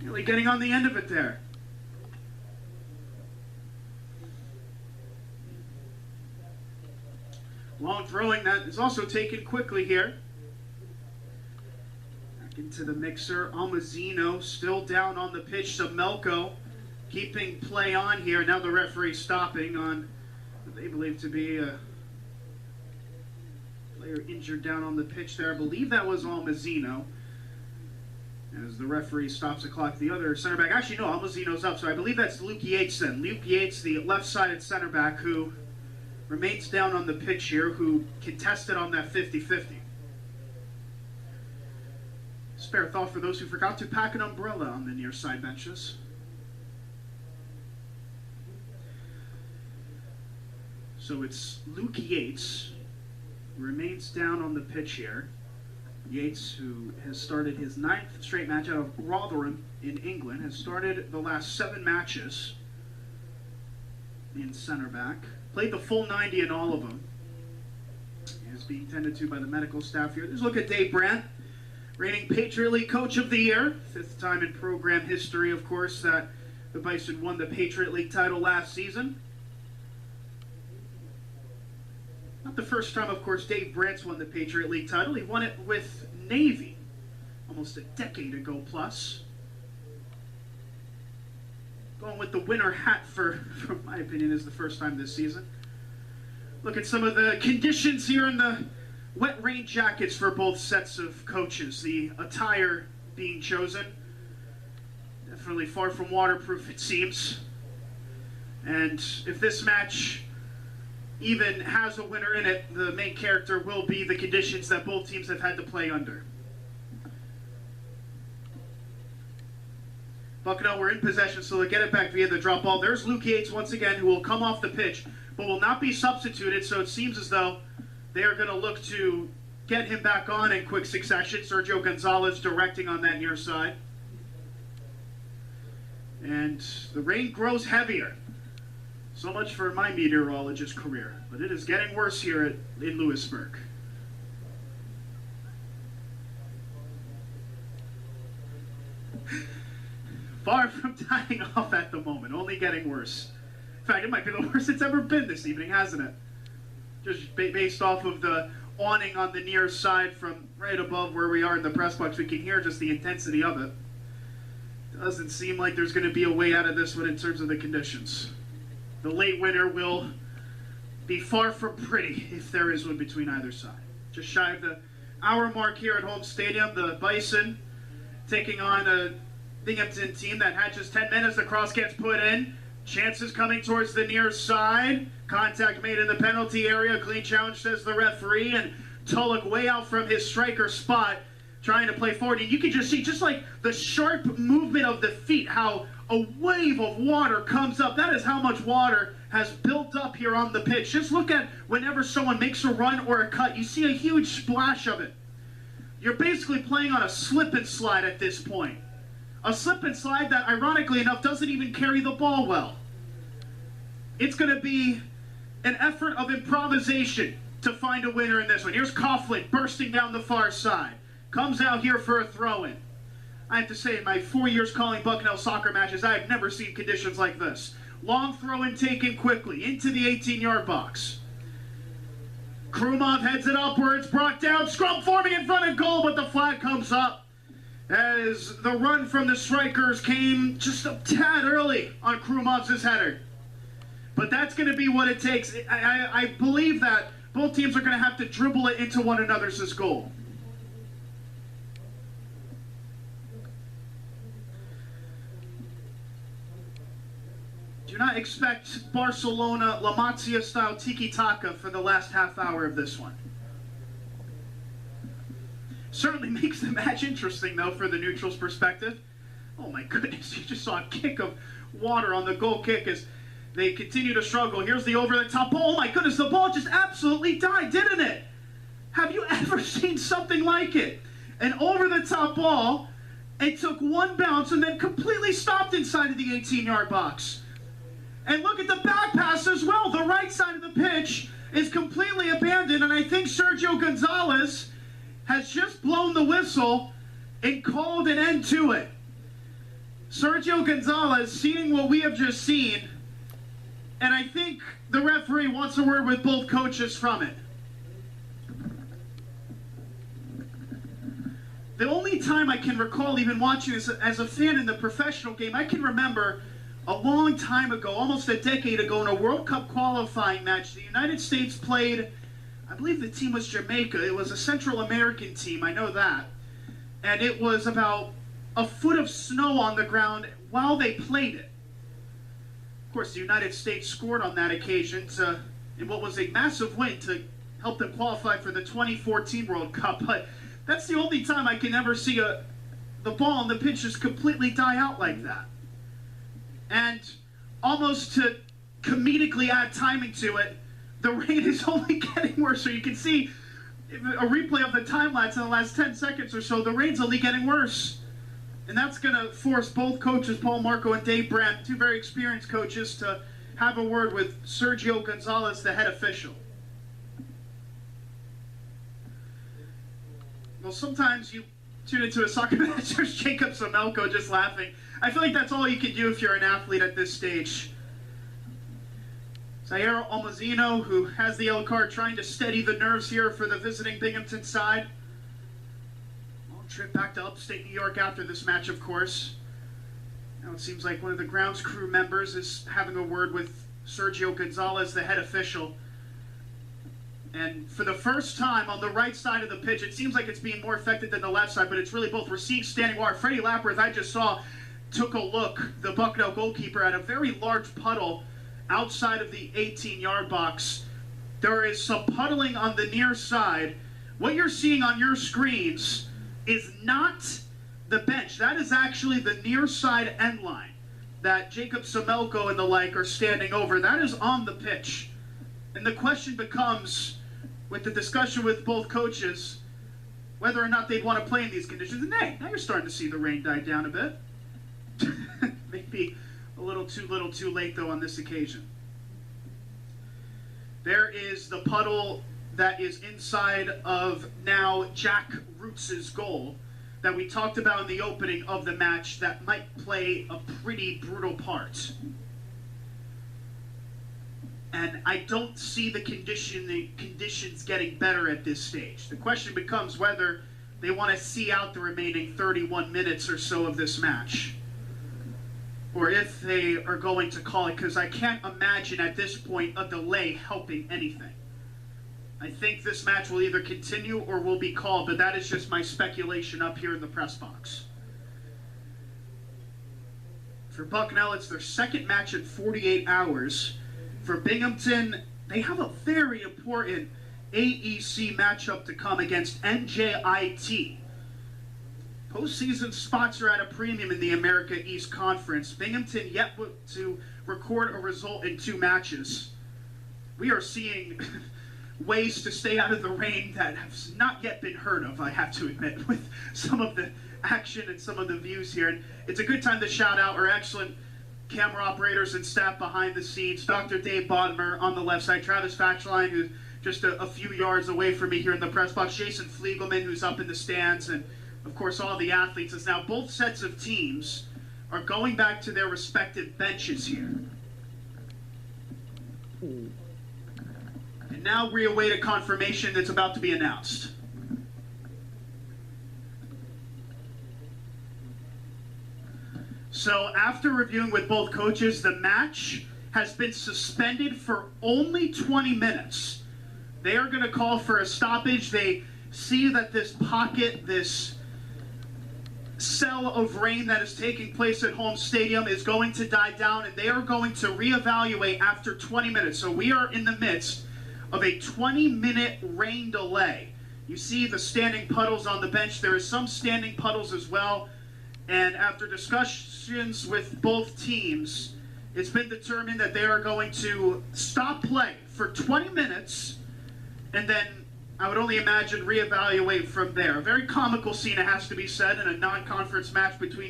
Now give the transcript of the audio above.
Nearly getting on the end of it there. Long throwing that is also taken quickly here. Back into the mixer. Almazino still down on the pitch. Samelko keeping play on here. Now the referee stopping on what they believe to be a player injured down on the pitch there. I believe that was Almazino. As the referee stops the clock, the other center back. Actually, no, Almazino's up, so I believe that's Luke Yates then. Luke Yates, the left-sided center back, who remains down on the pitch here, who contested on that 50-50. Spare thought for those who forgot to pack an umbrella on the near side benches. So it's Luke Yates, who remains down on the pitch here. Yates, who has started his 9th straight match out of Rotherham in England, has started the last 7 matches in center back. Played the full 90 in all of them. He is being tended to by the medical staff here. Let's look at Dave Brandt, reigning Patriot League Coach of the Year. 5th time in program history, of course, that the Bison won the Patriot League title last season. Not the first time, of course, Dave Brandt's won the Patriot League title. He won it with Navy almost a decade ago plus. Going with the winner hat for my opinion, is the first time this season. Look at some of the conditions here in the wet rain jackets for both sets of coaches. The attire being chosen, definitely far from waterproof, it seems. And if this match even has a winner in it, the main character will be the conditions that both teams have had to play under. Bucknell were in possession, so they'll get it back via the drop ball. There's Luke Yates once again, who will come off the pitch, but will not be substituted, so it seems as though they are going to look to get him back on in quick succession. Sergio Gonzalez directing on that near side. And the rain grows heavier. So much for my meteorologist career, but it is getting worse here in Lewisburg. Far from dying off at the moment, only getting worse. In fact, it might be the worst it's ever been this evening, hasn't it? Just based off of the awning on the near side from right above where we are in the press box, we can hear just the intensity of it. Doesn't seem like there's going to be a way out of this one in terms of the conditions. The late winter will be far from pretty, if there is one between either side. Just shy of the hour mark here at home stadium, the Bison taking on a Binghamton team that had just 10 minutes. The cross gets put in. Chances coming towards the near side. Contact made in the penalty area. Clean challenge, says the referee. And Tulloch way out from his striker spot, trying to play forward. And you can just see, just like the sharp movement of the feet, how a wave of water comes up. That is how much water has built up here on the pitch. Just look at whenever someone makes a run or a cut, you see a huge splash of it. You're basically playing on a slip and slide at this point. A slip and slide that, ironically enough, doesn't even carry the ball well. It's going to be an effort of improvisation to find a winner in this one. Here's Coughlin bursting down the far side. Comes out here for a throw-in. I have to say, in my 4 years calling Bucknell soccer matches, I have never seen conditions like this. Long throw-in taken quickly into the 18-yard box. Krumov heads it upwards, brought down, scrum forming in front of goal, but the flag comes up as the run from the strikers came just a tad early on Krumov's header. But that's going to be what it takes. I believe that both teams are going to have to dribble it into one another's goal. Do not expect Barcelona La Masia style tiki-taka for the last half hour of this one. Certainly makes the match interesting, though, for the neutral's perspective. Oh my goodness, you just saw a kick of water on the goal kick as they continue to struggle. Here's the over-the-top ball. Oh my goodness, the ball just absolutely died, didn't it? Have you ever seen something like it? An over-the-top ball, it took one bounce and then completely stopped inside of the 18-yard box. And look at the back pass as well. The right side of the pitch is completely abandoned, and I think Sergio Gonzalez has just blown the whistle and called an end to it. Sergio Gonzalez seeing what we have just seen, and I think the referee wants a word with both coaches from it. The only time I can recall even watching this as a fan in the professional game, I can remember a long time ago, almost a decade ago, in a World Cup qualifying match, the United States played, I believe the team was Jamaica. It was a Central American team, I know that. And it was about a foot of snow on the ground while they played it. Of course, the United States scored on that occasion in what was a massive win to help them qualify for the 2014 World Cup. But that's the only time I can ever see the ball and the pitch just completely die out like that. And almost to comedically add timing to it, the rain is only getting worse. So you can see a replay of the time lapse in the last 10 seconds or so. The rain's only getting worse. And that's going to force both coaches, Paul Marco and Dave Brandt, two very experienced coaches, to have a word with Sergio Gonzalez, the head official. Well, sometimes you tune into a soccer match, there's Jacob Semelko just laughing. I feel like that's all you can do if you're an athlete at this stage. Zaire Almazino, who has the yellow card, trying to steady the nerves here for the visiting Binghamton side. Long trip back to upstate New York after this match, of course. Now it seems like one of the grounds crew members is having a word with Sergio Gonzalez, the head official. And for the first time on the right side of the pitch, it seems like it's being more affected than the left side, but it's really both. We're seeing standing water. Freddie Lapworth, I just saw, took a look, the Bucknell goalkeeper, at a very large puddle outside of the 18-yard box. There is some puddling on the near side. What you're seeing on your screens is not the bench. That is actually the near side end line that Jacob Semelko and the like are standing over. That is on the pitch. And the question becomes, with the discussion with both coaches, whether or not they'd want to play in these conditions. And hey, now you're starting to see the rain die down a bit. Maybe a little too late, though, on this occasion. There is the puddle that is inside of now Jack Roots' goal that we talked about in the opening of the match that might play a pretty brutal part. And I don't see the conditions getting better at this stage. The question becomes whether they want to see out the remaining 31 minutes or so of this match, or if they are going to call it, because I can't imagine at this point a delay helping anything. I think this match will either continue or will be called, but that is just my speculation up here in the press box. For Bucknell, it's their second match in 48 hours. For Binghamton, they have a very important AEC matchup to come against NJIT. Postseason spots are at a premium in the America East Conference. Binghamton yet to record a result in 2 matches. We are seeing ways to stay out of the rain that have not yet been heard of, I have to admit, with some of the action and some of the views here. And it's a good time to shout out our excellent camera operators and staff behind the scenes. Dr. Dave Bodmer on the left side, Travis Fatchline, who's just a few yards away from me here in the press box, Jason Fliegelman, who's up in the stands, and of course all the athletes. As now both sets of teams are going back to their respective benches here. And now we await a confirmation that's about to be announced. So after reviewing with both coaches, the match has been suspended for only 20 minutes. They are going to call for a stoppage. They see that this pocket, this cell of rain that is taking place at home stadium is going to die down, and they are going to reevaluate after 20 minutes. So we are in the midst of a 20-minute rain delay. You see the standing puddles on the bench. There is some standing puddles as well. And after discussions with both teams, it's been determined that they are going to stop play for 20 minutes, and then I would only imagine reevaluate from there. A very comical scene, it has to be said, in a non-conference match between